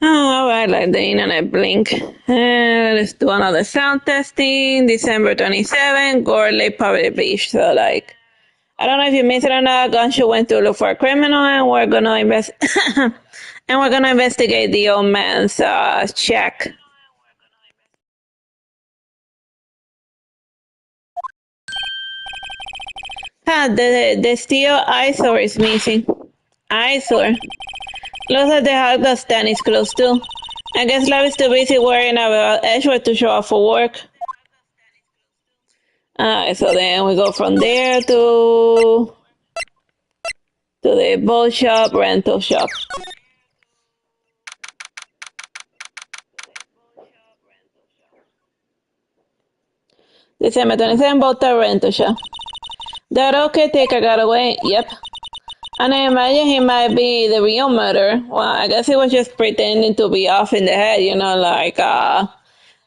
Oh, alright, let the internet blink. Let's do another sound testing. December 27, Gore Lake Poverty Beach. So, like, I don't know if you missed it or not. Gunshoe went to look for a criminal, and we're gonna investigate the old man's check. The steel eyesore is missing. Eyesore. Looks like the hot dog stand is closed too. I guess Love is too busy worrying about Edgeworth to show up for work. Alright, so then we go from there to the boat shop, rental shop. December 27, boat rental shop. That okay taker got away. Yep. And I imagine he might be the real murderer. Well, I guess he was just pretending to be off in the head, you know, like,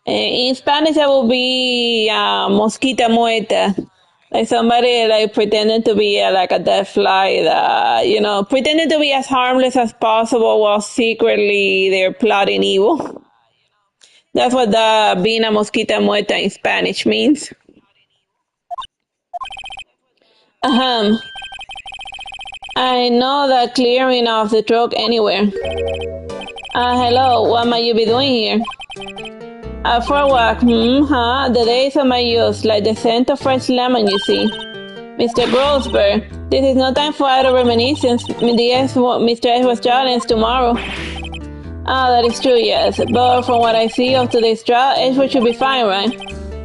in Spanish that would be, mosquita muerta. Like somebody, like, pretending to be, like a dead fly, that, you know, pretending to be as harmless as possible while secretly they're plotting evil. That's what the being a mosquita muerta in Spanish means. I know the clearing of the truck anywhere. Hello, what might you be doing here? For a walk, the days of my youth, like the scent of fresh lemon, you see. Mr. Grossberg, this is no time for idle reminiscence. Mr. S was challenged tomorrow. That is true, yes. But from what I see of today's trial, Edgewood should be fine, right?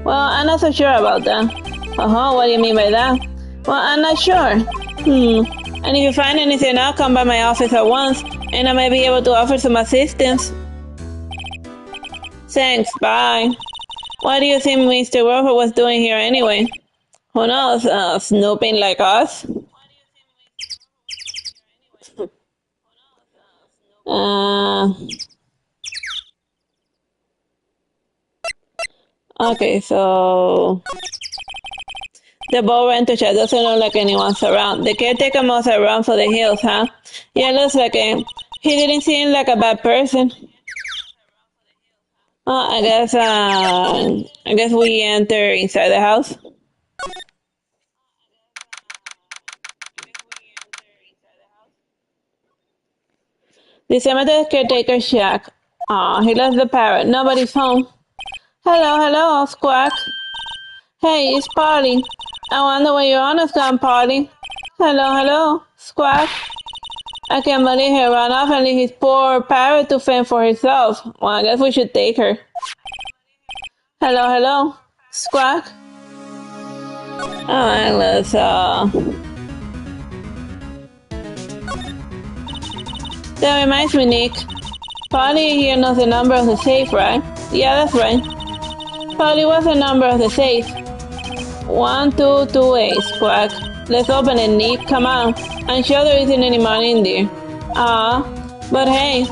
Well, I'm not so sure about that. What do you mean by that? Well, I'm not sure. And if you find anything out, come by my office at once, and I may be able to offer some assistance. Thanks, bye. What do you think Mr. Grover was doing here anyway? Who knows, snooping like us? Okay, so the boat rental shop doesn't look like anyone's around. The caretaker must have run for the hills, huh? Yeah, looks like it. He didn't seem like a bad person. I guess we enter inside the house. The cemetery caretaker shack. He left the parrot. Nobody's home. Hello, Squawk. Hey, it's Polly. I wonder where your honor's gone, Polly. Hello, Squawk. I can't believe he ran off and leave his poor parrot to fend for herself. Well, I guess we should take her. Hello, Squawk. Alright, let's, That reminds me, Nick. Polly here knows the number of the safe, right? Yeah, that's right. Polly, what's the number of the safe? 1228, Squawk. Let's open it, Nick. Come on. I'm sure there isn't any money in there. But hey,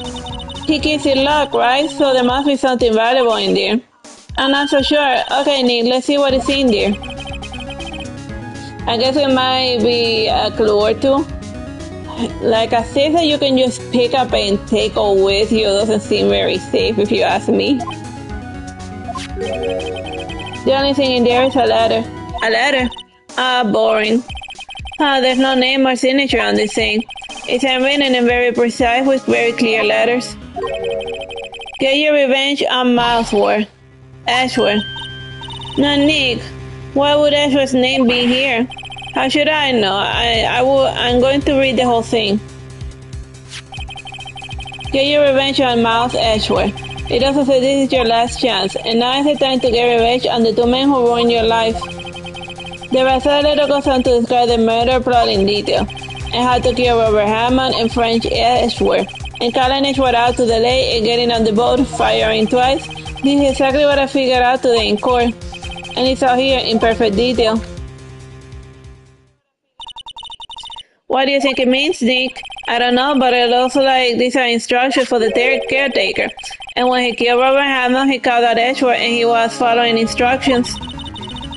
he keeps it locked, right? So there must be something valuable in there. I'm not so sure. Okay, Nick, let's see what is in there. I guess it might be a clue or two. Like a safe that you can just pick up and take all with you doesn't seem very safe if you ask me. The only thing in there is a letter. A letter? Boring. There's no name or signature on this thing. It's handwritten and very precise with very clear letters. Get your revenge on Milesworth. Ashworth. No, Nick. Why would Ashworth's name be here? How should I know? I'm going to read the whole thing. Get your revenge on Miles Ashworth. It also says this is your last chance, and now is the time to get revenge on the two men who ruined your life. The rest of the letter goes on to describe the murder plot in detail, and how to kill Robert Hammond and French Ashworth, and calling Ashworth out to the lake and getting on the boat, firing twice. This is exactly what I figured out today in court, and it's all here in perfect detail. What do you think it means, Nick? I don't know, but it looks like these are instructions for the caretaker. And when he killed Robert Hammond, he called out Edgeworth and he was following instructions.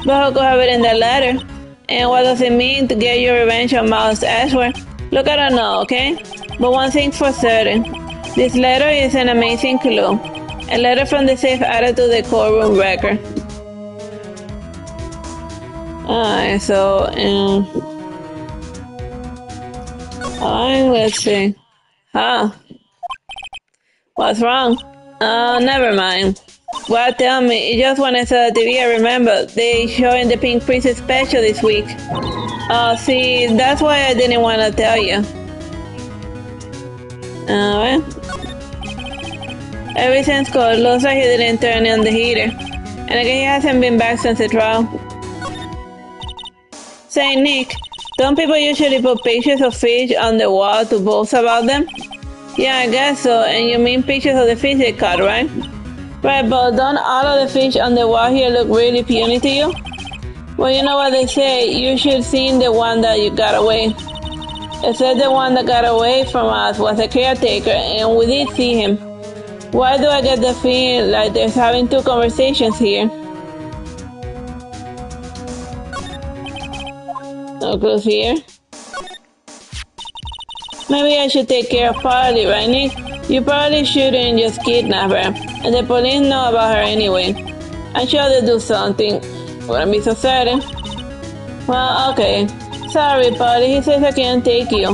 But who could have it in the letter? And what does it mean to get your revenge on Miles Ashworth? Look, I don't know, okay? But one thing's for certain. This letter is an amazing clue. A letter from the safe added to the courtroom record. Alright, so, alright, let's see. Huh? What's wrong? Oh, never mind. Well, tell me, it's just when I saw the TV, I remember they showing the Pink Princess special this week. Oh, see, that's why I didn't want to tell you. Alright. Ever since cold, looks like he didn't turn on the heater. And I guess he hasn't been back since the trial. Say, Nick, don't people usually put pictures of fish on the wall to boast about them? Yeah, I guess so. And you mean pictures of the fish they caught, right? Right, but don't all of the fish on the wall here look really puny to you? Well, you know what they say, you should see the one that you got away. Except the one that got away from us was a caretaker, and we did see him. Why do I get the feeling like there's having two conversations here? No clues here. Maybe I should take care of Polly, right, Nick? You probably shouldn't just kidnap her, and the police know about her anyway. I'm sure they'll do something. Wouldn't be so certain. Well, okay. Sorry, Polly, he says I can't take you.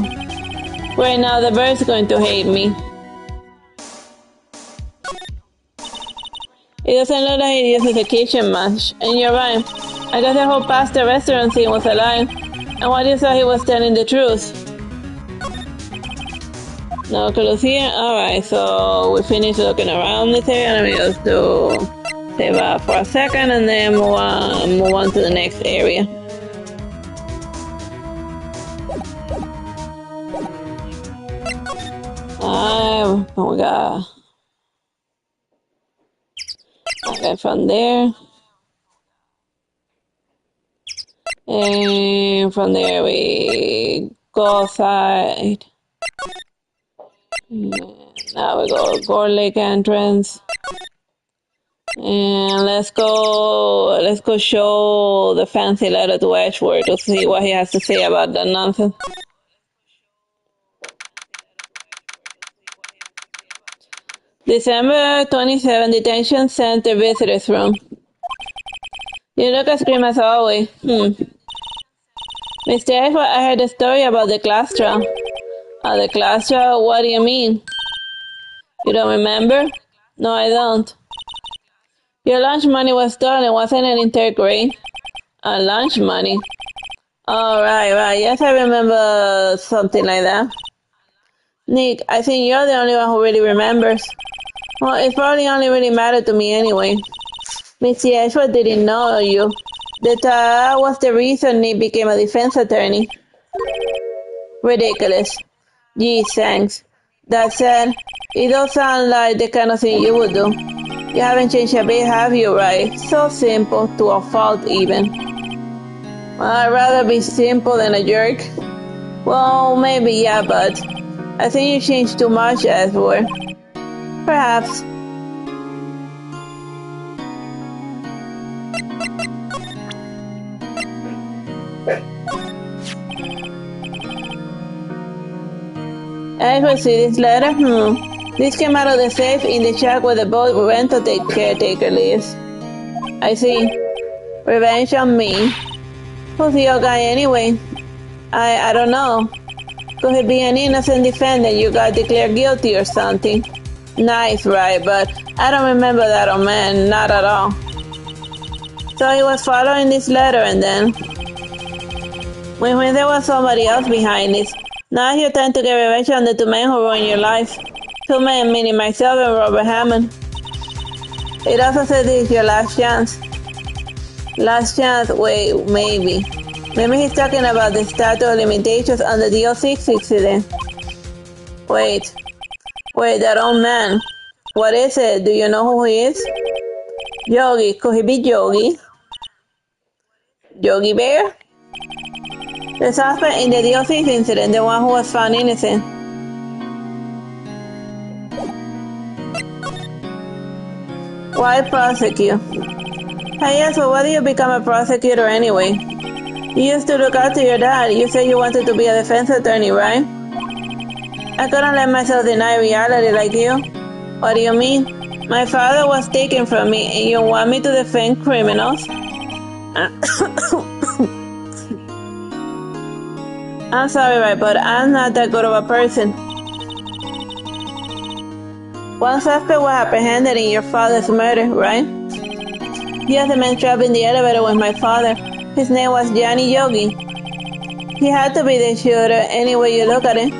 Right now, the bird's going to hate me. It doesn't look like he uses a kitchen much, and you're right. I guess the whole pasta restaurant scene was a lie. And what you saw, he was telling the truth. No clues here? Alright, so we finished looking around this area. Let me just save up for a second and then move on to the next area. We got... Okay, from there. And from there we go outside. Now we go Gore Lake entrance. And let's go show the fancy letter to Edgeworth to see what he has to say about that nonsense. December 27, Detention Center Visitors Room. You look as grim as always. Mr. Edgeworth, I heard a story about the class trial. The class trial? What do you mean? You don't remember? No, I don't. Your lunch money was stolen, wasn't it, in third grade? Lunch money? Oh, right. Yes, I remember something like that. Nick, I think you're the only one who really remembers. Well, it probably only really mattered to me anyway. Mr. Edgeworth didn't know you. That was the reason Nick became a defense attorney. Ridiculous. Gee, thanks. That said, it does sound like the kind of thing you would do. You haven't changed a bit, have you, right? So simple, to a fault even. Well, I'd rather be simple than a jerk. Well, maybe, yeah, but I think you changed too much, Edgeworth. Perhaps. Edgeworth, see this letter? This came out of the safe in the shack where the boat rental caretaker lives. I see. Revenge on me. Who's the old guy anyway? I don't know. Could he be an innocent defendant you got declared guilty or something? Nice, right, but I don't remember that old man, not at all. So he was following this letter and then... When there was somebody else behind this. Now it's your time to get revenge on the two men who ruined your life. Two men, meaning myself and Robert Hammond. It also says this is your last chance. Last chance? Wait, maybe. Maybe he's talking about the statute of limitations on the DO6 incident. Wait, that old man. What is it? Do you know who he is? Yogi. Could he be Yogi? Yogi Bear? The suspect in the DO6 incident, the one who was found innocent. Why prosecute? Hey, yes, so why did you become a prosecutor anyway? You used to look after your dad. You said you wanted to be a defense attorney, right? I couldn't let myself deny reality like you. What do you mean? My father was taken from me and you want me to defend criminals? I'm sorry, right, but I'm not that good of a person. One suspect was apprehended in your father's murder, right? Yes, the man trapped in the elevator with my father. His name was Johnny Yogi. He had to be the shooter any way you look at it.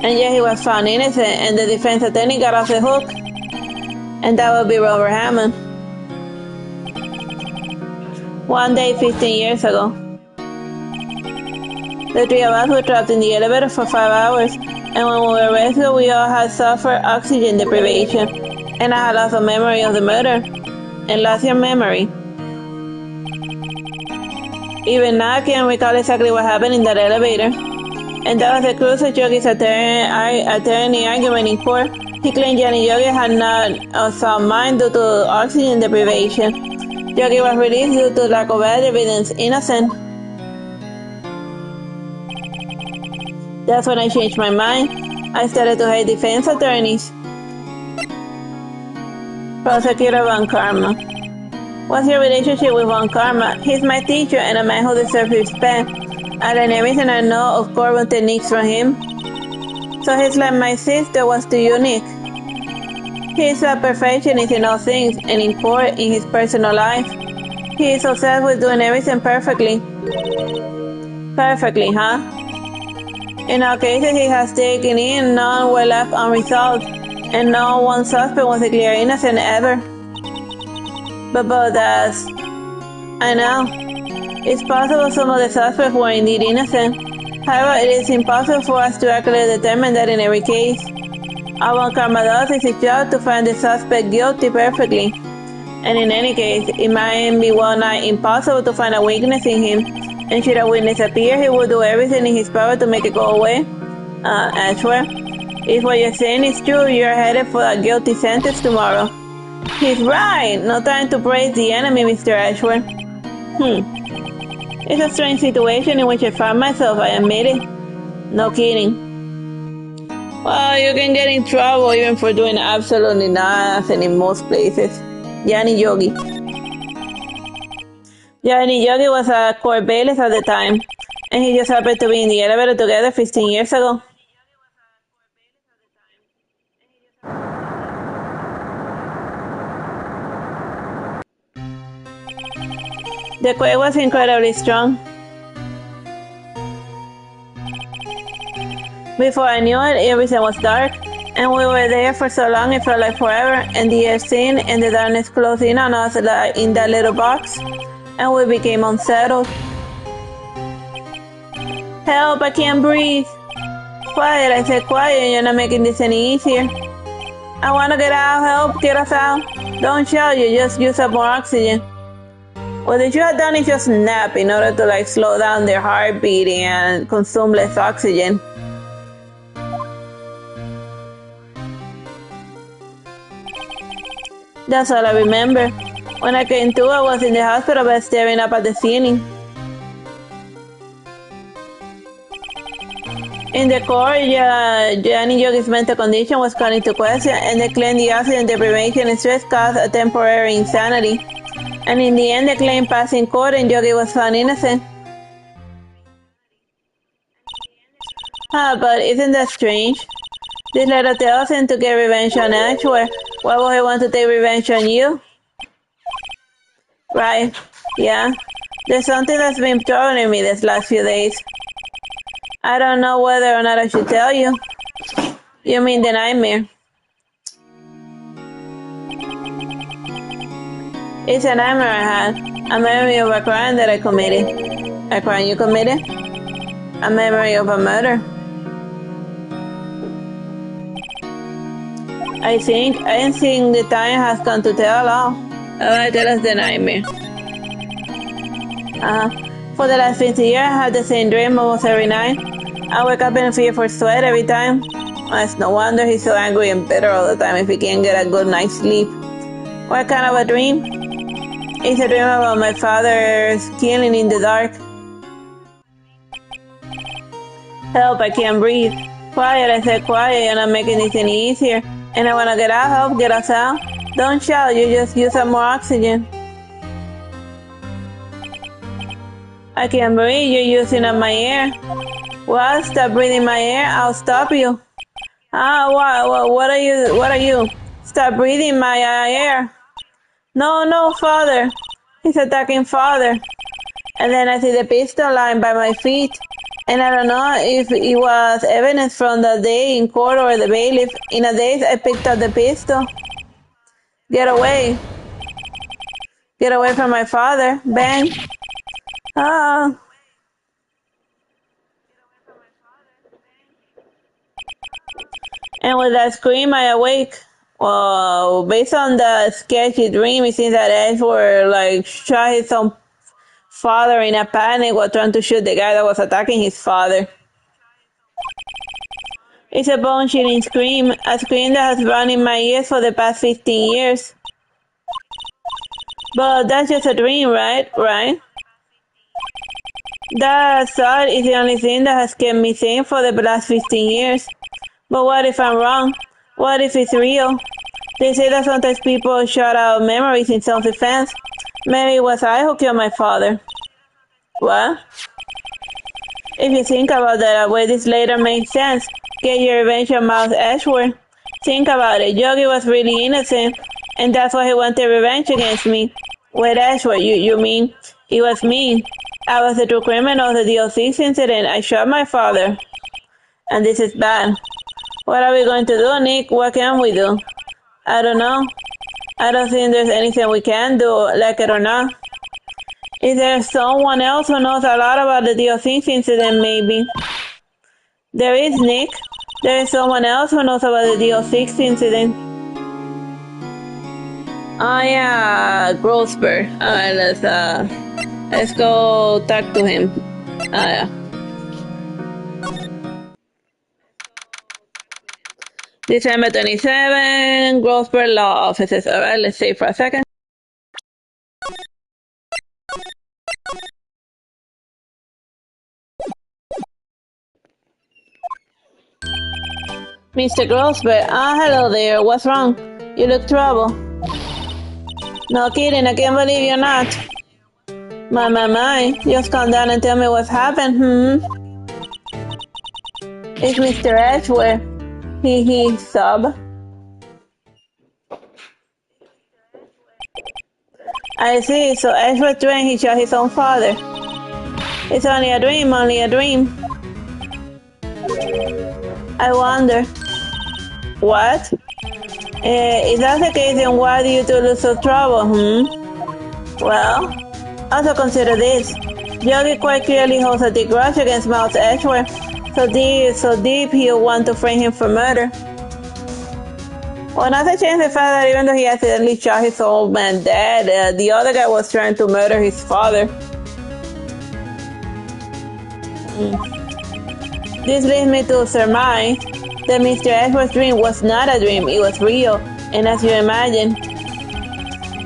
And yet he was found innocent and the defense attorney got off the hook. And that would be Robert Hammond. One day 15 years ago. The three of us were trapped in the elevator for 5 hours. And when we were rescued, we all had suffered oxygen deprivation. And I had lost a memory of the murder. And lost your memory. Even now I can't recall exactly what happened in that elevator. And that was the crux of Yogi's attorney argument in court. He claimed Johnny Yogi had not a sound mind due to oxygen deprivation. Yogi was released due to lack of evidence, innocent. That's when I changed my mind. I started to hate defense attorneys. Prosecutor Von Karma. What's your relationship with Von Karma? He's my teacher and a man who deserves respect. I learned everything I know of courtroom techniques from him. So he's like my sister was too unique. He's a perfectionist in all things and in court, in his personal life. He is obsessed with doing everything perfectly. Perfectly, huh? In all cases he has taken in, none were left unresolved, and no one suspect was declared innocent ever. But that's... I know. It's possible some of the suspects were indeed innocent. However, it is impossible for us to accurately determine that in every case. All Von Karma does is his job to find the suspect guilty perfectly. And in any case, it might be well nigh impossible to find a weakness in him. And should a witness appear, he will do everything in his power to make it go away. Ashworth, if what you're saying is true, you're headed for a guilty sentence tomorrow. He's right! No time to praise the enemy, Mr. Ashworth. It's a strange situation in which I find myself, I admit it. No kidding. Well, you can get in trouble even for doing absolutely nothing in most places. Johnny Yogi. Johnny Yogi was a court bailiff at the time, and he just happened to be in the elevator together 15 years ago. The quake was incredibly strong. Before I knew it, everything was dark, and we were there for so long it felt like forever, and the air thin and the darkness closed in on us like in that little box, and we became unsettled. Help, I can't breathe. Quiet, I said quiet, and you're not making this any easier. I want to get out, help, get us out. Don't shout, you just use up more oxygen. What they should have done is just nap in order to slow down their heartbeat and consume less oxygen. That's all I remember. When I came to, I was in the hospital bed staring up at the ceiling. In the court, Johnny Yogi's mental condition was called into question, and they claimed the oxygen deprivation and stress caused a temporary insanity. And in the end, the claim passed in court and Yogi was found innocent. But isn't that strange? This letter tells him to get revenge on Ashworth. Why would he want to take revenge on you? Right, yeah. There's something that's been troubling me these last few days. I don't know whether or not I should tell you. You mean the nightmare? It's a nightmare I had. A memory of a crime that I committed. A crime you committed? A memory of a murder. I think the time has come to tell all. Alright, tell us the nightmare. For the last 50 years, I had the same dream almost every night. I wake up in fear for sweat every time. It's no wonder he's so angry and bitter all the time if he can't get a good night's sleep. What kind of a dream? It's a dream about my father's killing in the dark. Help, I can't breathe. Quiet, I said quiet, you're not making this any easier. And I wanna get out, help, get us out. Don't shout, you just use some more oxygen. I can't breathe, you're using up my air. Well, stop breathing my air, I'll stop you. What are you? Stop breathing my air. No, father. He's attacking father. And then I see the pistol lying by my feet. And I don't know if it was evidence from the day in court or the bailiff. In a daze, I picked up the pistol. Get away. Get away from my father. Bang. Ah. And with that scream, I awake. Well, based on the sketchy dream, it seems that Edward shot his own father in a panic while trying to shoot the guy that was attacking his father. It's a bone-chilling scream, a scream that has run in my ears for the past 15 years. But that's just a dream, right? Right? That thought is the only thing that has kept me sane for the last 15 years. But what if I'm wrong? What if it's real? They say that sometimes people shut out memories in self-defense. Maybe it was I who killed my father. What? If you think about that way, this later makes sense. Get your revenge on Mouse Ashworth. Think about it. Yogi was really innocent, and that's why he wanted revenge against me. Wait, Ashworth, you mean it was me? I was the true criminal of the DL6 incident. I shot my father. And this is bad. What are we going to do, Nick? What can we do? I don't know. I don't think there's anything we can do, like it or not. Is there someone else who knows a lot about the DL6 incident, maybe? There is, Nick. There is someone else who knows about the DL6 incident. Oh yeah, Grossberg. Alright, let's go talk to him. Yeah. December 27, Grossberg Law Offices. Alright, let's save for a second. Mr. Grossberg, hello there. What's wrong? You look troubled. No kidding, I can't believe you're not. My. Just calm down and tell me what's happened, It's Mr. Ashworth. He sobbed. I see, so Ashworth dreamed he shot his own father. It's only a dream. I wonder. What? If that's the case, then why do you two look so troubled, Well, also consider this. Yogi quite clearly holds a deep grudge against Mouse Ashworth. So deep he'll want to frame him for murder. Well, not to change the fact that even though he accidentally shot his old man dead, the other guy was trying to murder his father. This leads me to surmise that Mr. Ashworth's dream was not a dream, it was real, and as you imagine,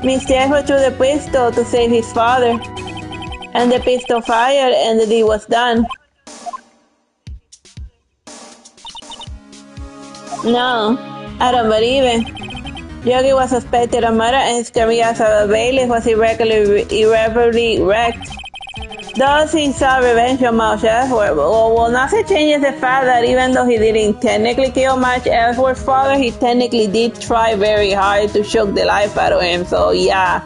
Mr. Ashworth threw the pistol to save his father, and the pistol fired and the deed was done. No, I don't believe it. Yogi was suspected of murder and his career as a bailiff was irreparably wrecked. Thus, he sought revenge on Mouse Ashworth. Well, nothing changes the fact that even though he didn't technically kill Mouse Ashworth's father, he technically did try very hard to choke the life out of him, so yeah.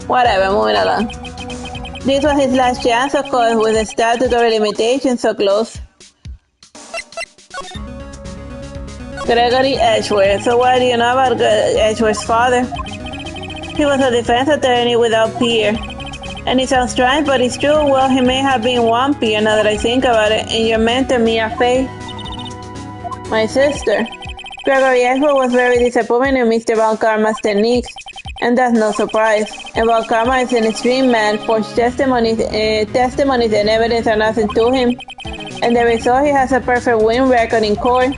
Whatever, moving along. This was his last chance, of course, with the statutory limitations so close. Gregory Ashworth. So what do you know about Ashworth's father? He was a defense attorney without peer. And it sounds strange, but it's true. Well, he may have been one peer now that I think about it. And your mentor, Mia Fey, my sister. Gregory Ashworth was very disappointed in Mr. Von Karma's techniques. And that's no surprise. And Von Karma is an extreme man. Forged testimonies and evidence are nothing to him. And the result, he has a perfect win record in court.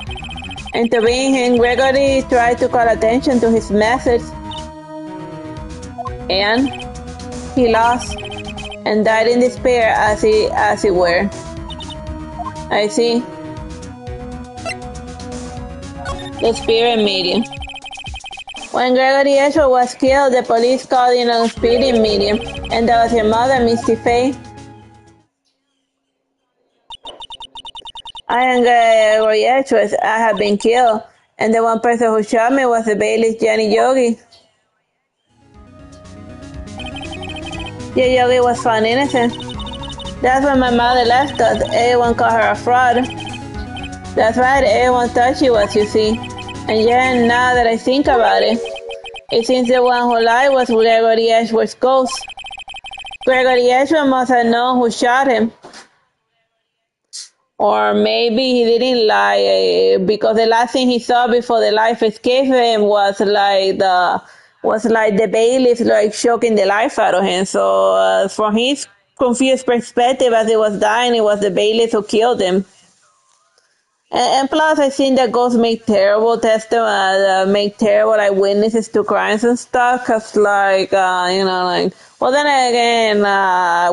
Intervening him, Gregory tried to call attention to his methods, and he lost and died in despair as it were. I see. The spirit medium. When Gregory Edgeworth was killed, the police called in a spirit medium, and that was your mother, Misty Faye. I am Gregory Edgeworth. I have been killed, and the one person who shot me was the bailiff Jenny Yogi. The Yogi was found innocent. That's when my mother left us. Everyone called her a fraud. That's right, everyone thought she was, you see. And yeah, now that I think about it, it seems the one who lied was Gregory Edgeworth's ghost. Gregory Edgeworth must have known who shot him. Or maybe he didn't lie because the last thing he saw before the life escaped him was like the bailiff like choking the life out of him. So from his confused perspective as he was dying, it was the bailiff who killed him. And plus, I think that ghosts make terrible make terrible like witnesses to crimes and stuff. Cause like well then again,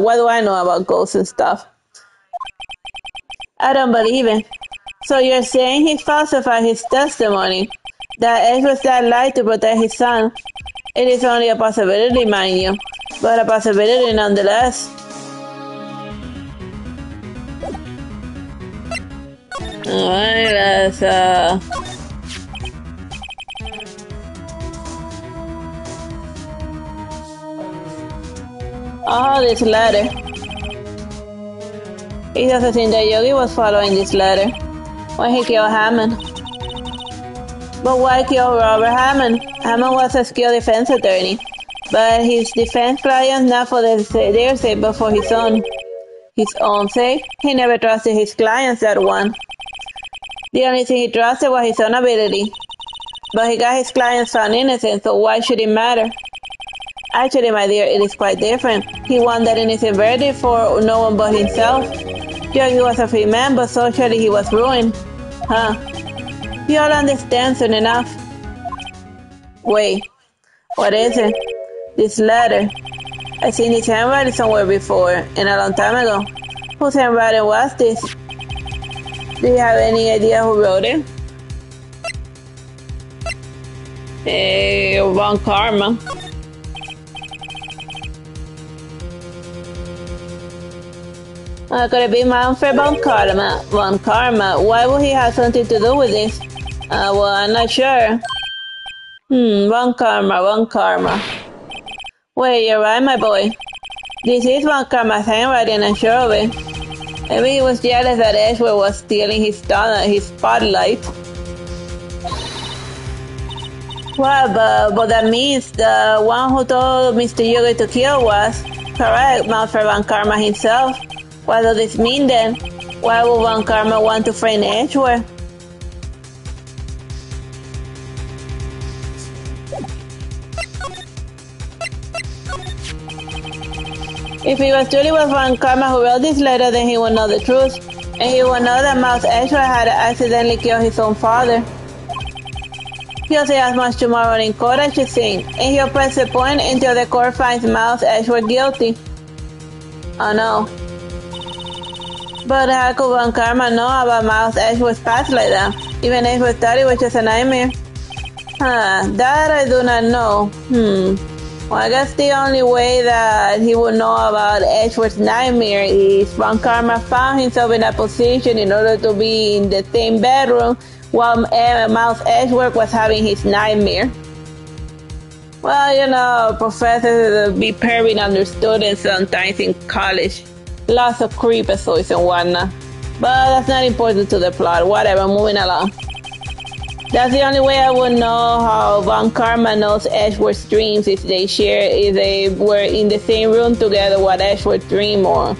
what do I know about ghosts and stuff? I don't believe it. So you're saying he falsified his testimony? That Edgeworth lied to protect his son? It is only a possibility, mind you, but a possibility nonetheless. Alright, let's oh, this letter. It doesn't seem that Yogi was following this letter when he killed Hammond. But why kill Robert Hammond? Hammond was a skilled defense attorney, but his defense clients not for their sake, but for his own. His own sake? He never trusted his clients that one. The only thing he trusted was his own ability. But he got his clients found innocent, so why should it matter? Actually, my dear, it is quite different. He won that innocent verdict for no one but himself. Yogi was a free man, but socially he was ruined. Huh? You all understand soon enough. Wait, what is it? This letter. I've seen this handwriting somewhere before, and a long time ago. Whose handwriting was this? Do you have any idea who wrote it? Von Karma. Could it be Manfred Von Karma? Von Karma. Why would he have something to do with this? Well, I'm not sure. Von Karma. Wait, you're right, my boy. This is Von Karma's handwriting, I'm sure of it. Maybe he was jealous that Edgeworth was stealing his spotlight. Well, but that means the one who told Mr. Yogi to kill was, correct, Manfred Von Karma himself. What does this mean then? Why would Von Karma want to frame Edgeworth? If it was truly Von Karma who wrote this letter, then he would know the truth, and he would know that Miles Edgeworth had accidentally killed his own father. He'll say as much tomorrow in court, I should think, and he'll press the point until the court finds Miles Edgeworth guilty. Oh no. But how could Von Karma know about Miles Edgeworth's past like that? Even Edgeworth thought it was just a nightmare. That I do not know. Well, I guess the only way that he would know about Edgeworth's nightmare is Von Karma found himself in a position in order to be in the same bedroom while Miles Edgeworth was having his nightmare. Well, professors be pairing under students sometimes in college. Lots of creep episodes and whatnot. But that's not important to the plot. Whatever, moving along. That's the only way I would know how Von Karma knows Edgeworth's dreams if they were in the same room together what Edgeworth dreamed or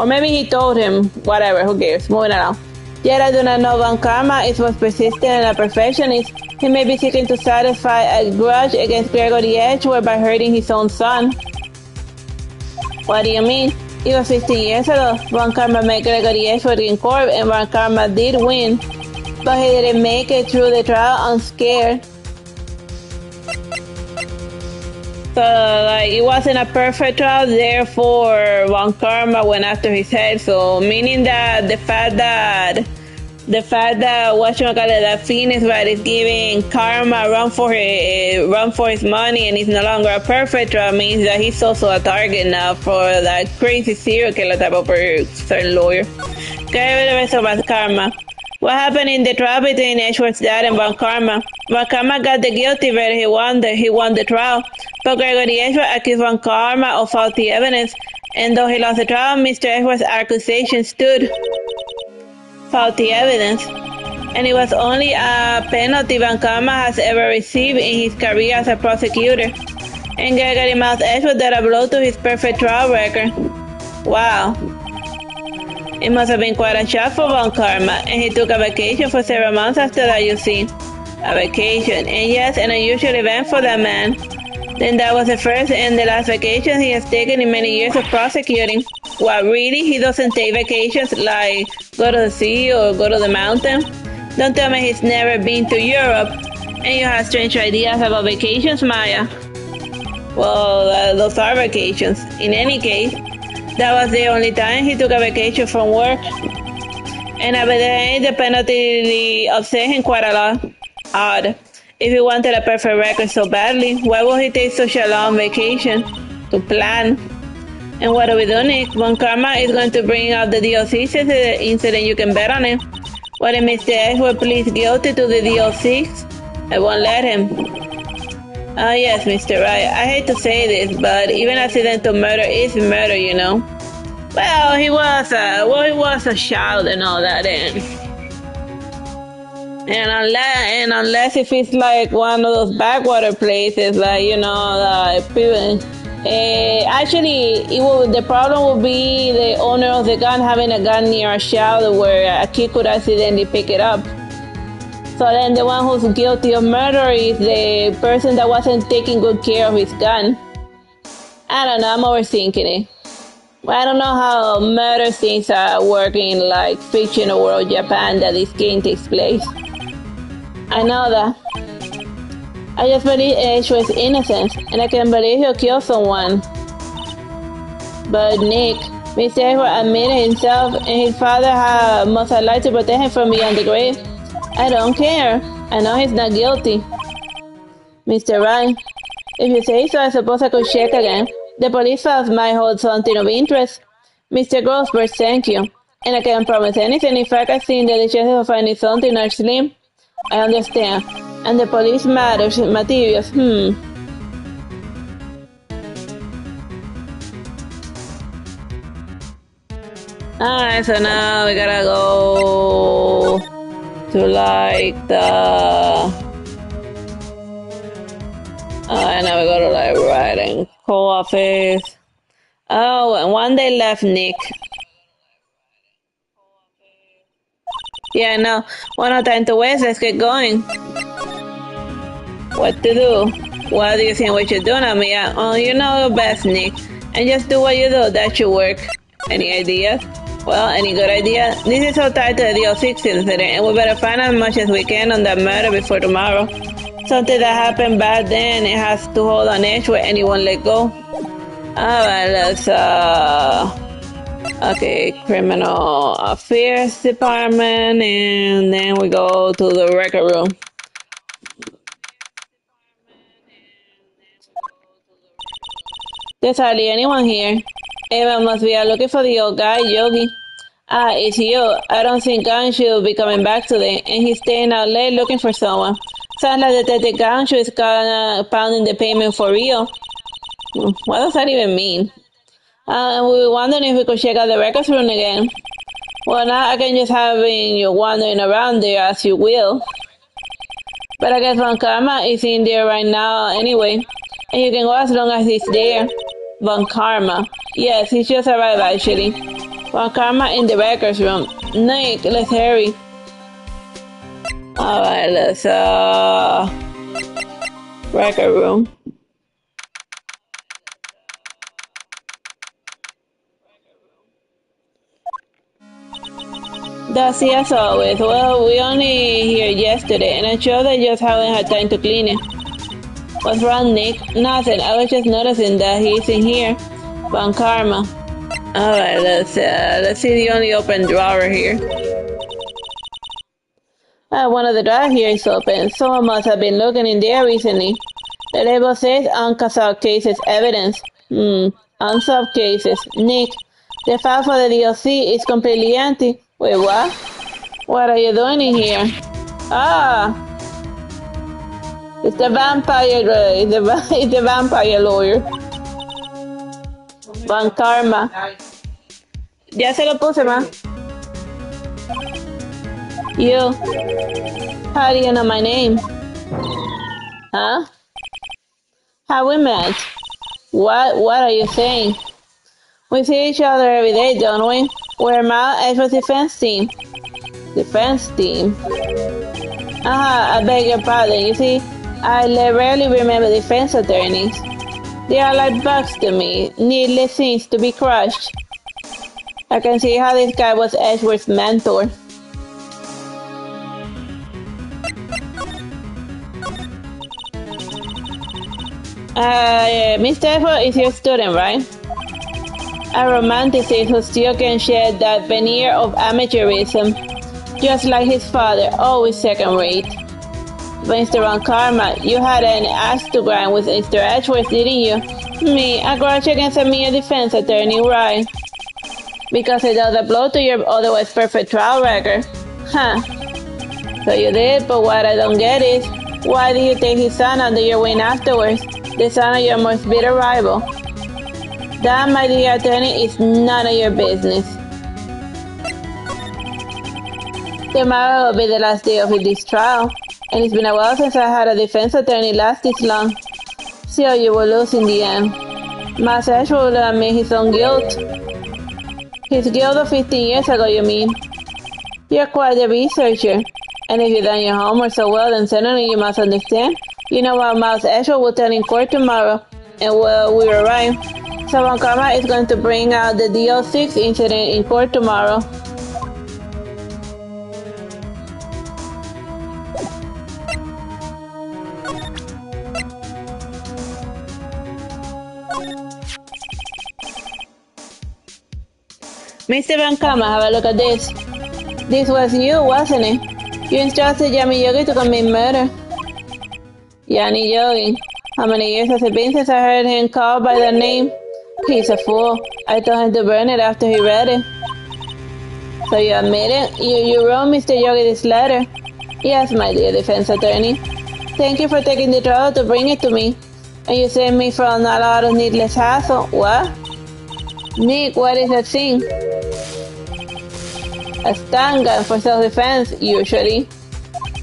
maybe he told him, whatever, who cares, moving along. Yet I do not know Von Karma is was persistent and a perfectionist. He may be seeking to satisfy a grudge against Gregory Edgeworth by hurting his own son. What do you mean? It was 15 years ago. Von Karma met Gregory Edgeworth in court and Von Karma did win. But he didn't make it through the trial unscared. So, like, it wasn't a perfect trial, therefore, Von Karma went after his head. So, meaning that the fact that whatchamacallit, that Phoenix Wright is giving Karma run for his money, and he's no longer a perfect trial, means that he's also a target now for that crazy serial killer type of certain lawyer. Okay, the rest about Karma. What happened in the trial between Edgeworth's dad and Von Karma? Von Karma got the guilty verdict. He won the trial. But Gregory Edgeworth accused Von Karma of faulty evidence. And though he lost the trial, Mr. Edgeworth's accusation stood. Faulty evidence. And it was only a penalty Von Karma has ever received in his career as a prosecutor. And Gregory Miles Edgeworth dealt a blow to his perfect trial record. Wow. It must have been quite a shock for Von Karma, and he took a vacation for several months after that, you see. A vacation, and yes, an unusual event for that man. Then that was the first and the last vacation he has taken in many years of prosecuting. What, really? He doesn't take vacations like go to the sea or go to the mountain? Don't tell me he's never been to Europe, and you have strange ideas about vacations, Maya. Well, those are vacations. In any case, that was the only time he took a vacation from work. And evidently the penalty upset him quite a lot. Odd. If he wanted a perfect record so badly, why would he take such a long vacation? To plan. And what do we do, Nick? Von Karma is going to bring up the DOC incident, you can bet on it. What if Mr. Edgeworth pleads guilty to the DOC? I won't let him. Oh yes, Mr. Wright. I hate to say this, but even accidental murder is murder, you know. Well, he was a child and all that, and unless if it's like one of those backwater places, like actually, the problem would be the owner of the gun having a gun near a child where a kid could accidentally pick it up. So then the one who's guilty of murder is the person that wasn't taking good care of his gun. I don't know, I'm overthinking it. I don't know how murder scenes are working in like fictional world Japan that this game takes place. I know that. I just believe Edgeworth's innocence, and I can believe he'll kill someone. But Nick, Mr. Edgeworth admitted himself, and his father must have liked to protect him from beyond the grave. I don't care. I know he's not guilty. Mr. Wright, if you say so, I suppose I could check again. The police files might hold something of interest. Mr. Grossberg, thank you. And I can't promise anything. In fact, I think that the chances of finding something are slim. I understand. And the police materials, Alright, so now we gotta go to like now we go to like writing co-office. Oh, and one day left, Nick. Yeah, no, one more time to waste, let's get going. What to do? What do you think we should do, Namiya? Oh, you know best, Nick. And just do what you do, that should work. Any ideas? Well, any good idea? This is so tied to the DO6 incident, and we better find as much as we can on that murder before tomorrow. Something that happened back then, it has to hold on edge where anyone let go. Alright, let's, okay, Criminal Affairs Department, and then we go to the record room. There's hardly anyone here. Eva must be out looking for the old guy, Yogi. Ah, it's you. I don't think Ganshu will be coming back today, and he's staying out late looking for someone. Sounds like Detective Ganshu is pounding the payment for real. What does that even mean? And we were wondering if we could check out the records room again. Well, now I can just have you wandering around there as you will. But I guess Von Karma is in there right now anyway, and you can go as long as he's there. Von Karma. Yes, he's just arrived actually. Von Karma in the records room. Nick, let's hurry. Alright, let's record room. That's it as always. Well, we only here yesterday, and I'm sure they just haven't had time to clean it. What's wrong, Nick? Nothing. I was just noticing that he's in here. Von Karma. Alright, let's see the only open drawer here. One of the drawers here is open. Someone must have been looking in there recently. The label says unsolved cases evidence. Unsolved cases. Nick, the file for the DLC is completely empty. Wait, what? What are you doing in here? Ah! It's the vampire, it's the vampire lawyer. Von Karma. Ya se lo puse, ma. You. How do you know my name? Huh? How we met? What are you saying? We see each other every day, don't we? We're Expo's defense team. Defense team? I beg your pardon. You see, I rarely remember defense attorneys. They are like bugs to me, needless things to be crushed. I can see how this guy was Edgeworth's mentor. Mr. Edgeworth is your student, right? A romanticist who still can shed that veneer of amateurism, just like his father, always second-rate. But Mr. Von Karma, you had an axe to grind with Mr. Edgeworth, didn't you? Me, a grudge against a mere defense attorney, right? Because it does a blow to your otherwise perfect trial record. Huh. So you did, but what I don't get is, why did you take his son under your wing afterwards? The son of your most bitter rival. That, my dear attorney, is none of your business. Tomorrow will be the last day of this trial, and it's been a while since I had a defense attorney last this long. So you will lose in the end. Master Edgeworth will admit his own guilt. His guilt of 15 years ago, you mean? You're quite a researcher, and if you've done your homework so well, then suddenly you must understand. You know what Master Edgeworth will tell in court tomorrow, and well, we were right. So Von Karma is going to bring out the DL6 incident in court tomorrow. Mr. Von Karma, have a look at this. This was you, wasn't it? You instructed Yami Yogi to commit murder. Yanni Yogi. How many years has it been since I heard him called by that name? He's a fool. I told him to burn it after he read it. So you admit it? You wrote Mr. Yogi this letter? Yes, my dear defense attorney. Thank you for taking the trouble to bring it to me. And you saved me from a lot of needless hassle. What? Nick, what is that thing? A stun gun for self-defense, usually.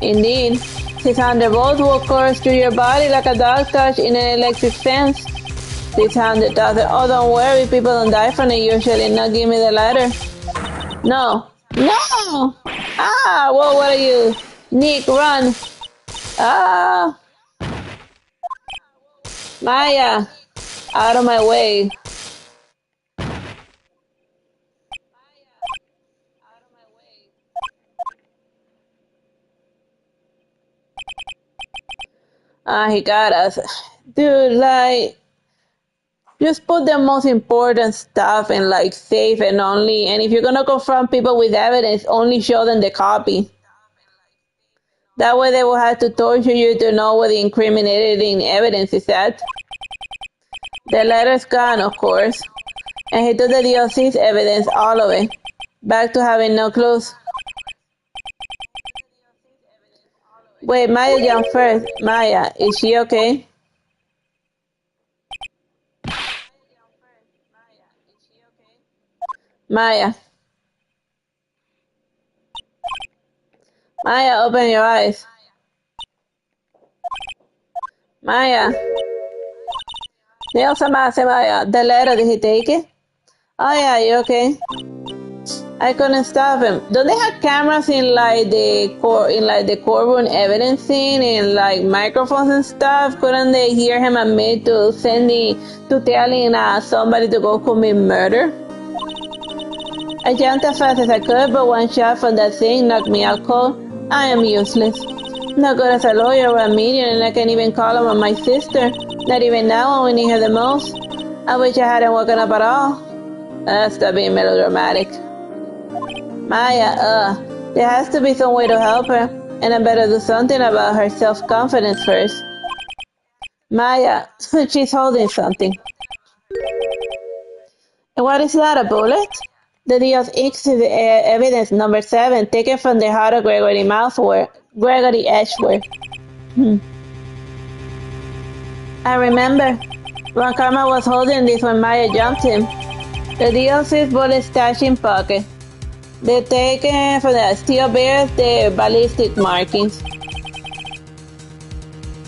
Indeed. 600 volts will course through your body like a dog touch in an electric fence. 600,000. Oh, don't worry, people don't die from it usually. Now give me the letter. No. No! Ah, whoa, what are you? Nick, run. Ah. Maya, out of my way. He got us. Dude, like, just put the most important stuff in, like, safe and only. And if you're gonna confront people with evidence, only show them the copy. That way they will have to torture you to know what the incriminating evidence is at. The letter's gone, of course. And he took the DLC's evidence, all of it. Back to having no clues. Wait, Maya jumped first. Maya, is she okay? Maya. Maya, open your eyes. Maya. Nelson Maya. The letter, did he take it? Oh yeah, you okay? I couldn't stop him. Don't they have cameras in like the courtroom evidence scene and like microphones and stuff? Couldn't they hear him admit to telling somebody to go commit murder? I jumped as fast as I could, but one shot from that thing knocked me out cold. I am useless. Not good as a lawyer or a medium, and I can't even call him my sister. Not even now when we need her the most. I wish I hadn't woken up at all. Stop being melodramatic. Maya, there has to be some way to help her, and I better do something about her self-confidence first. Maya, she's holding something. And what is that, a bullet? The Dios X is evidence number 7, taken from the heart of Gregory Ashworth. I remember when Karma was holding this when Maya jumped him. The Dios X bullet stashed in pocket. They're taken from the steel bears the ballistic markings.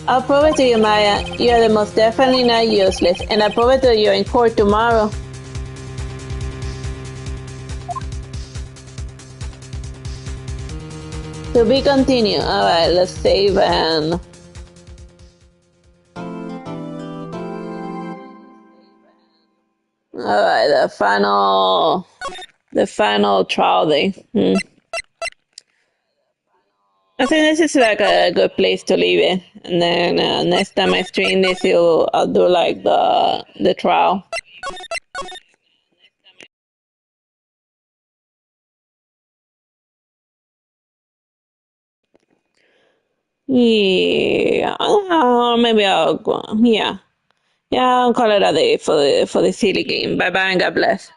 I'll prove it to you, Maya. You are the most definitely not useless, and I'll prove it to you in court tomorrow. To be continued. Alright, let's save and... Alright, the final trial day. I think this is like a good place to leave it. And then next time I stream this, I'll do like the trial. Yeah, maybe I'll go. Yeah, I'll call it a day for the silly game. Bye bye and God bless.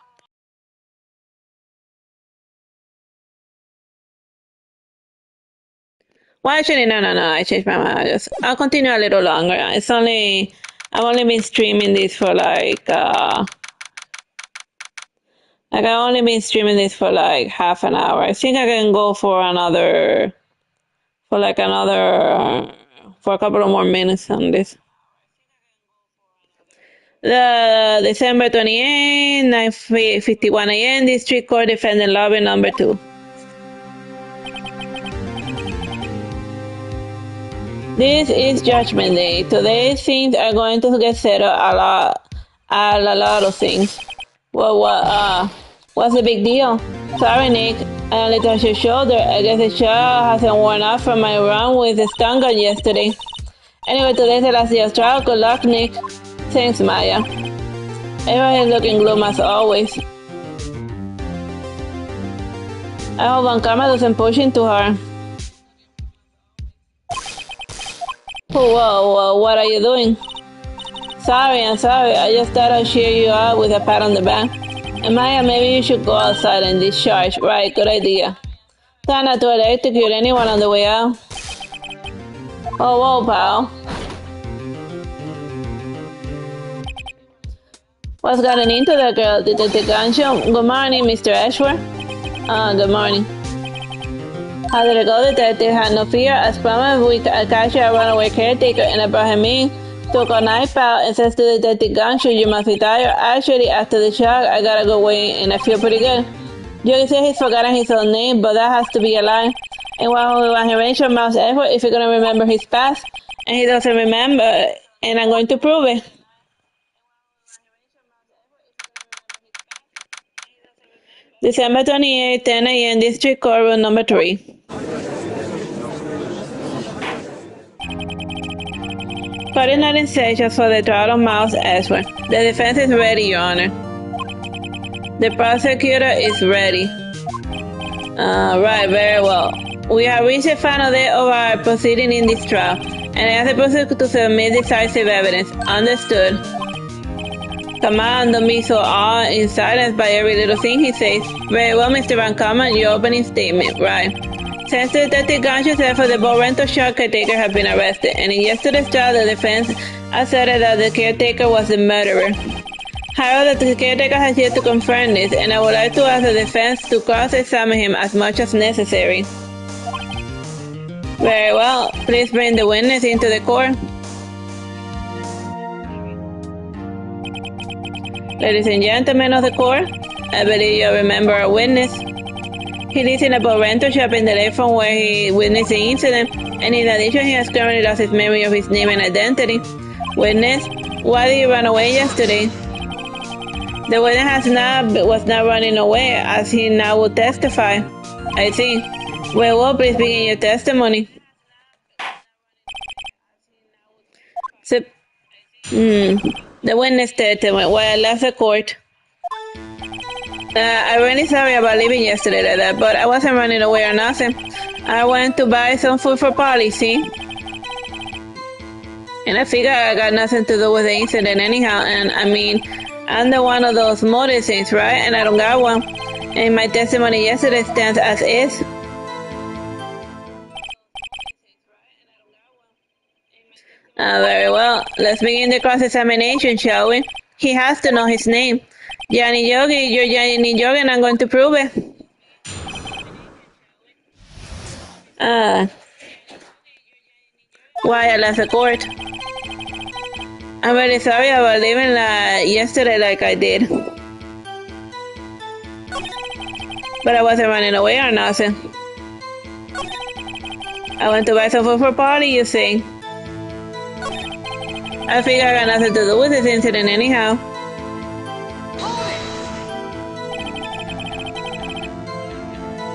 Well, actually, no. I changed my mind. I'll continue a little longer. I've only been streaming this for like I've only been streaming this for like half an hour. I think I can go for a couple of more minutes on this. The December 28, 9:51 a.m. District Court Defendant Lobby number 2. This is Judgment Day. Today things are going to get settled a lot of things. What's the big deal? Sorry, Nick. I only touched your shoulder. I guess the shell hasn't worn off from my run with the stun gun yesterday. Anyway, today's the last day of trial. Good luck, Nick. Thanks, Maya. Everyone is looking glum as always. I hope Van Karma doesn't push into her. Whoa, what are you doing? I'm sorry. I just thought I'd cheer you up with a pat on the back. And Maya, maybe you should go outside and discharge. Right, good idea. Try not to electrocute anyone on the way out. Oh, whoa, pal. What's gotten into that girl? Detective Gancho? Good morning, Mr. Ashworth. Good morning. How did it go, Detective? Had no fear. As promised, we captured a runaway caretaker and I brought him in. Took a knife out and says to Detective Gancho, you must be tired. Actually, after the shock, I got a good way and I feel pretty good. Yogi said he's forgotten his own name, but that has to be a lie. And when he mentioned Mouse Edward, if he's gonna remember his past, and he doesn't remember, and I'm going to prove it. December 28, 10 a.m. District Court Room number 3. Cardinal in session for the trial of Mouse Edward. The defense is ready, Your Honor. The prosecutor is ready. Right, very well. We have reached the final day of our proceeding in this trial, and I ask the prosecutor to submit decisive evidence. Understood. Come on, don't be so awed in silence by every little thing he says. Very well, Mr. Van Kamen, your opening statement. Right. Since the Detective Gancho said for the boat rental shop caretaker had been arrested, and in yesterday's trial, the defense asserted that the caretaker was the murderer. However, the caretaker has yet to confirm this, and I would like to ask the defense to cross-examine him as much as necessary. Very well. Please bring the witness into the court. Ladies and gentlemen of the court, I believe you remember our witness. He lives in a boat rental shop in the lake from where he witnessed the incident, and in addition, he has currently lost his memory of his name and identity. Witness, why did you run away yesterday? The witness was not running away, as he now will testify. I see. Well, please begin your testimony. So, the witness statement while I left the court. I'm really sorry about leaving yesterday like that, but I wasn't running away or nothing. I went to buy some food for Polly, see? And I figure I got nothing to do with the incident anyhow, and I mean, I'm the one of those motives, right? And I don't got one. And my testimony yesterday stands as is. Very well. Let's begin the cross-examination, shall we? He has to know his name. Johnny Yogi, you're Johnny Yogi, and I'm going to prove it. Why I left the court? I'm very sorry about leaving yesterday like I did. But I wasn't running away or nothing. I went to buy some food for Polly, you see. I figure I got nothing to do with this incident anyhow.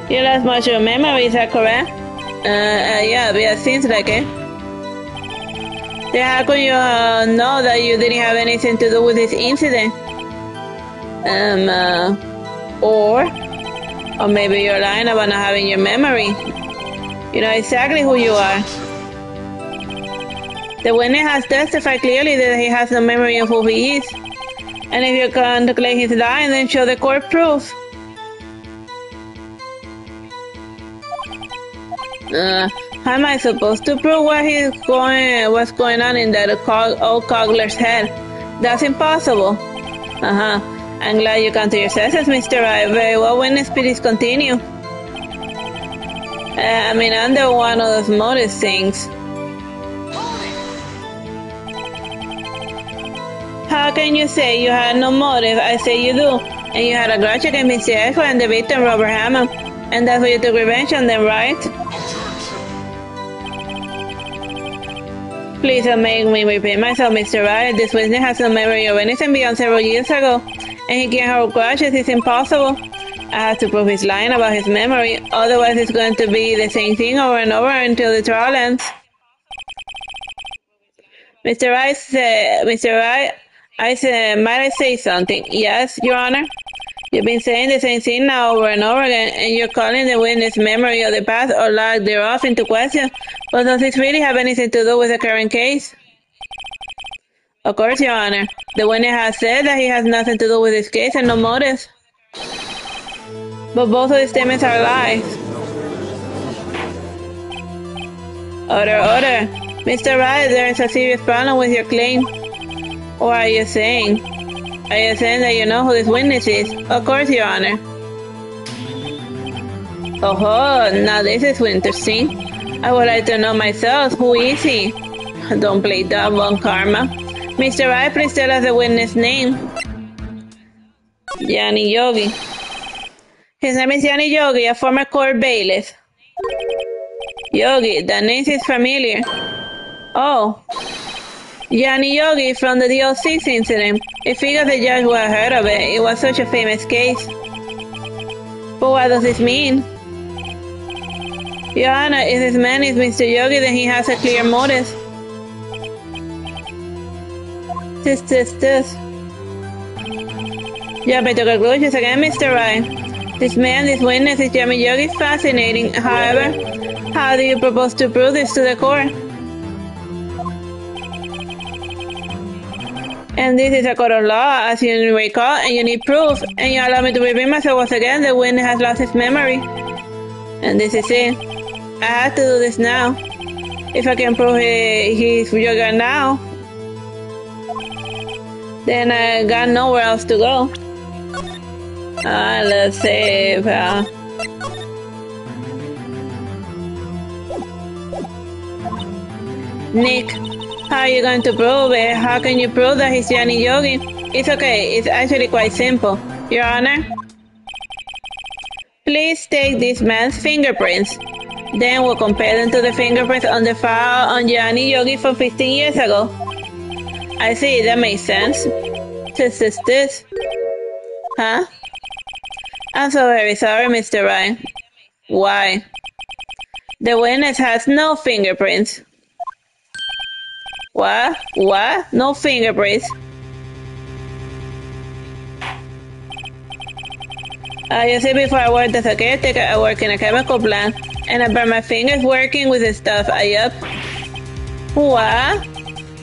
You lost much of your memory, is that correct? Yeah, it seems like it. Then how can you know that you didn't have anything to do with this incident? Or maybe you're lying about not having your memory. You know exactly who you are. The witness has testified clearly that he has no memory of who he is. And if you contemplate his lying, then show the court proof. How am I supposed to prove what's going on in that old coggler's head? That's impossible. I'm glad you come to your senses, Mr. Wright. Very well, witness, please continue. I mean, under one of those motive things. How can you say you had no motive? I say you do. And you had a grudge against Mr. Echo and the victim, Robert Hammond. And that's why you took revenge on them, right? Please don't make me repeat myself, Mr. Wright. This witness has no memory of anything beyond several years ago. And he can't hold grudges. It's impossible. I have to prove he's lying about his memory. Otherwise, it's going to be the same thing over and over until the trial ends. Mr. Wright, might I say something? Yes, Your Honor? You've been saying the same thing now over and over again, and you're calling the witness' memory of the past or lack thereof into question. But does this really have anything to do with the current case? Of course, Your Honor. The witness has said that he has nothing to do with this case and no motive. But both of the statements are lies. Order. Mr. Wright, there is a serious problem with your claim. What are you saying? Are you saying that you know who this witness is? Of course, Your Honor. Oh, now this is interesting. I would like to know myself. Who is he? Don't play dumb on karma. Mr. Wright, please tell us the witness' name. Johnny Yogi. His name is Johnny Yogi, a former court bailiff. Yogi, that name is familiar. Oh. Johnny Yogi from the DL6 incident. It figures the judge would have heard of it. It was such a famous case. But what does this mean? Your Honor, if this man is Mr. Yogi, then he has a clear motive. This. Jumping to conclusions again, Mr. Wright. This witness is Johnny Yogi. Fascinating. However, how do you propose to prove this to the court? And this is a court of law, as you recall, and you need proof. And you allow me to repeat myself once again, the witness has lost his memory. And this is it. I have to do this now. If I can prove he's Yogi now, then I got nowhere else to go. Let's save. Nick. How are you going to prove it? How can you prove that he's Johnny Yogi? It's okay. It's actually quite simple. Your Honor, please take this man's fingerprints. Then we'll compare them to the fingerprints on the file on Johnny Yogi from 15 years ago. I see. That makes sense. This. Huh? I'm so very sorry, Mr. Wright. Why? The witness has no fingerprints. What? What? No fingerprints. You see, before I worked as a caretaker, I work in a chemical plant, and I burn my fingers working with the stuff. Yup. What?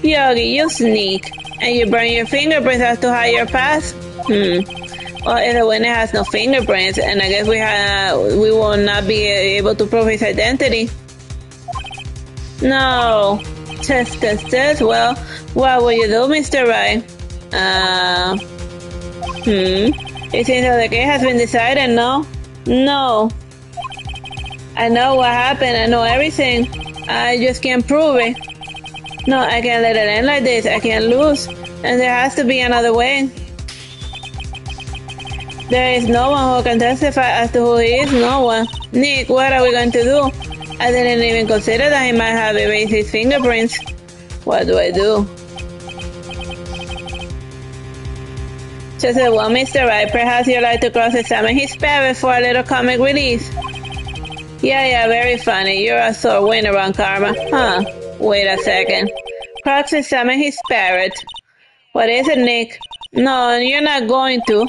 Yogi, you sneak. And you burn your fingerprints as to hide your past? Well, if the winner has no fingerprints, and I guess we will not be able to prove his identity. No. Test. Well, what will you do, Mr. Wright? It seems that the case has been decided, no? No. I know what happened. I know everything. I just can't prove it. No, I can't let it end like this. I can't lose. And there has to be another way. There is no one who can testify as to who he is. No one. Nick, what are we going to do? I didn't even consider that he might have erased his fingerprints. What do I do? She said, well, Mr. Wright, perhaps you'd like to cross-examine his parrot for a little comic relief. Yeah, very funny. You're a sore winner on karma. Huh. Wait a second. Cross-examine his parrot. What is it, Nick? No, you're not going to.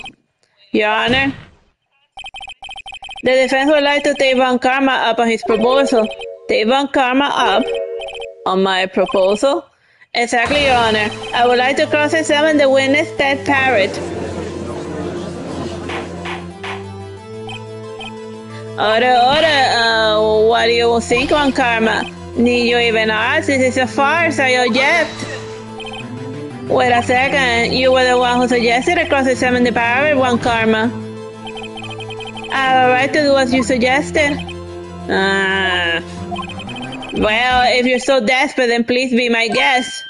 Your Honor. The defense would like to take Von Karma up on his proposal. Take Von Karma up? On my proposal? Exactly, Your Honor. I would like to cross-examine the witness, that parrot. Order, what do you think, Von Karma? Need you even ask? This is a farce, I object. Wait a second, you were the one who suggested a cross-examine the parrot, Von Karma. I have a right to do as you suggested. Well, if you're so desperate, then please be my guest.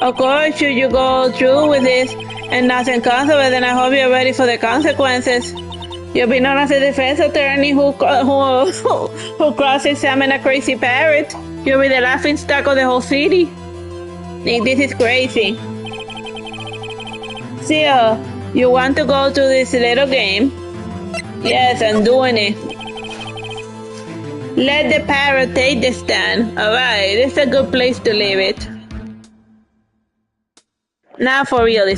Of course, should you go through with this and nothing comes of it, then I hope you're ready for the consequences. You'll be known as a defense attorney who cross-examined a crazy parrot. You'll be the laughing stock of the whole city. Nick, this is crazy. So, you want to go to this little game? Yes, I'm doing it. Let the parrot take the stand. Alright, this is a good place to leave it. Now for real.